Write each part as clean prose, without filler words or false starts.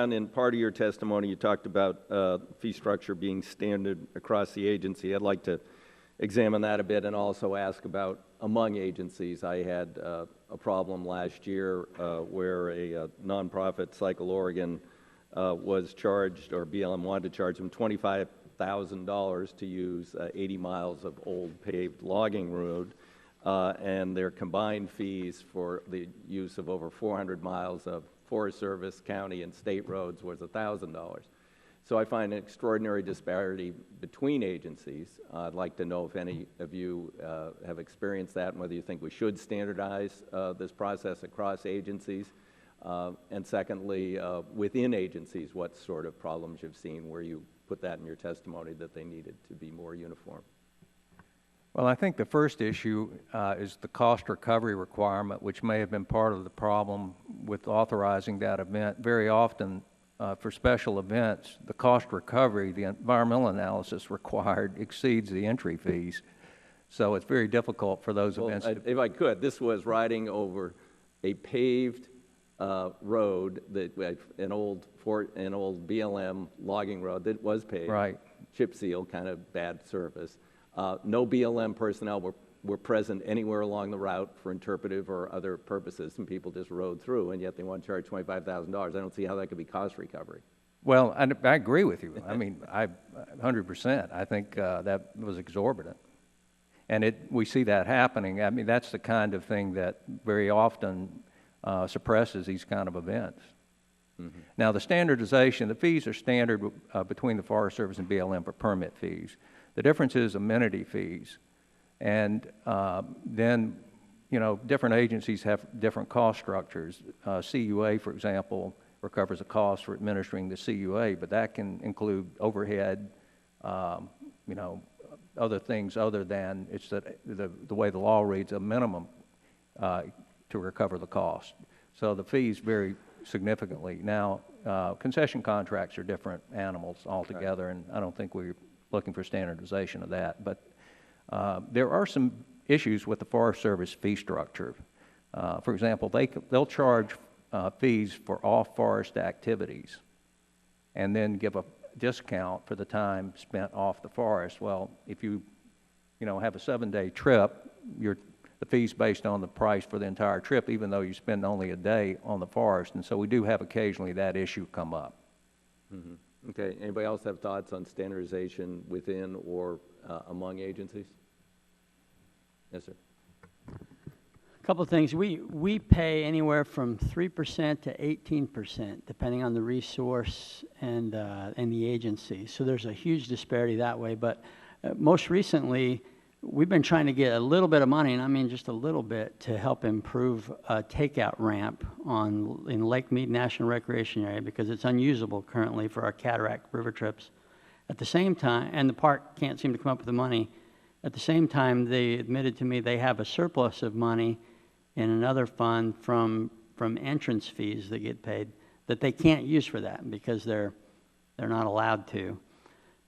Brown, in part of your testimony, you talked about fee structure being standard across the agency. I'd like to examine that a bit and also ask about among agencies. I had a problem last year where a nonprofit, Cycle Oregon, was charged, or BLM wanted to charge them $25,000 to use 80 miles of old paved logging road, and their combined fees for the use of over 400 miles of Forest Service, county, and state roads was $1,000. So I find an extraordinary disparity between agencies. I'd like to know if any of you have experienced that and whether you think we should standardize this process across agencies. And secondly, within agencies, what sort of problems you've seen where you put that in your testimony that they needed to be more uniform. Well, I think the first issue is the cost recovery requirement, which may have been part of the problem with authorizing that event. Very often, for special events, the cost recovery, the environmental analysis required exceeds the entry fees. So it's very difficult for those events. If I could, this was riding over a paved road, that an old BLM logging road that was paved, right. Chip seal, kind of bad service. No BLM personnel were present anywhere along the route for interpretive or other purposes, and people just rode through, and yet they want to charge $25,000. I don't see how that could be cost recovery. Well, I agree with you. I mean, 100%. I think that was exorbitant. And we see that happening. I mean, that's the kind of thing that very often suppresses these kind of events. Mm-hmm. Now, the standardization, the fees are standard between the Forest Service and BLM for permit fees. The difference is amenity fees. And then, you know, different agencies have different cost structures. CUA, for example, recovers a cost for administering the CUA, but that can include overhead, you know, other things other than it's the way the law reads, a minimum to recover the cost. So the fees vary significantly. Now, concession contracts are different animals altogether, and I don't think we're looking for standardization of that. But there are some issues with the Forest Service fee structure. For example, they'll charge fees for off-forest activities and then give a discount for the time spent off the forest. Well, if you have a 7-day trip, the fee's based on the price for the entire trip, even though you spend only a day on the forest. And so we do have occasionally that issue come up. Mm-hmm. Okay. Anybody else have thoughts on standardization within or among agencies? Yes, sir. A couple of things. We pay anywhere from 3% to 18%, depending on the resource and the agency. So there's a huge disparity that way. But most recently, we've been trying to get a little bit of money, and I mean just a little bit, to help improve a takeout ramp in Lake Mead National Recreation Area because it's unusable currently for our cataract river trips. At the same time, and the park can't seem to come up with the money, at the same time they admitted to me they have a surplus of money in another fund from entrance fees that get paid that they can't use for that because they're not allowed to.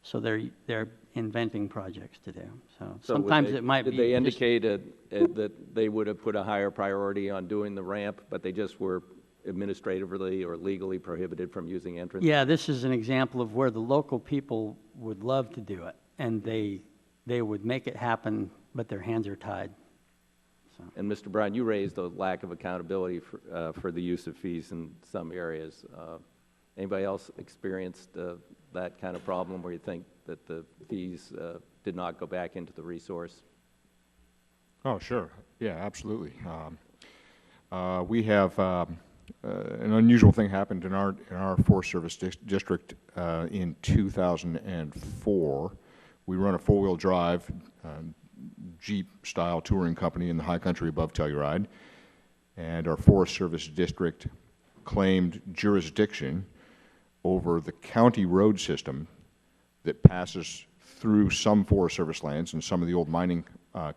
So they're inventing projects to do. So sometimes it might be. Did they indicate that they would have put a higher priority on doing the ramp, but they just were administratively or legally prohibited from using entrance? Yeah, this is an example of where the local people would love to do it, and they would make it happen, but their hands are tied. So. And Mr. Brown, you raised a lack of accountability for the use of fees in some areas. Anybody else experienced that kind of problem where you think that the fees did not go back into the resource? Oh, sure. Yeah, absolutely. We have an unusual thing happened in our Forest Service district in 2004. We run a four-wheel drive Jeep-style touring company in the high country above Telluride, and our Forest Service district claimed jurisdiction over the county road system that passes through some Forest Service lands and some of the old mining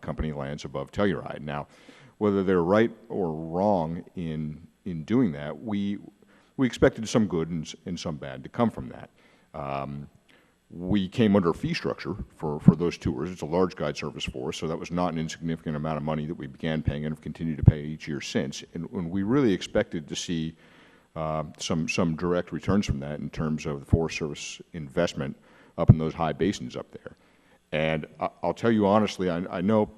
company lands above Telluride. Now, whether they're right or wrong in doing that, we expected some good and some bad to come from that. We came under a fee structure for those tours. It's a large guide service for us, so that was not an insignificant amount of money that we began paying and have continued to pay each year since. And we really expected to see some direct returns from that in terms of the Forest Service investment up in those high basins up there. And I'll tell you honestly, I know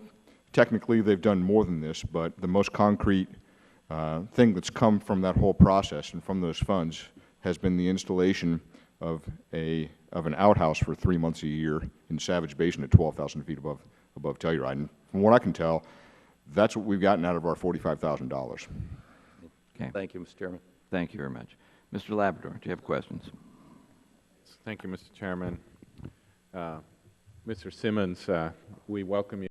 technically they've done more than this, but the most concrete thing that's come from that whole process and from those funds has been the installation of an outhouse for 3 months a year in Savage Basin at 12,000 feet above Telluride. And from what I can tell, that's what we've gotten out of our $45,000. Okay. Thank you, Mr. Chairman. Thank you very much. Mr. Labrador, do you have questions? Thank you, Mr. Chairman. Mr. Simmons, we welcome you.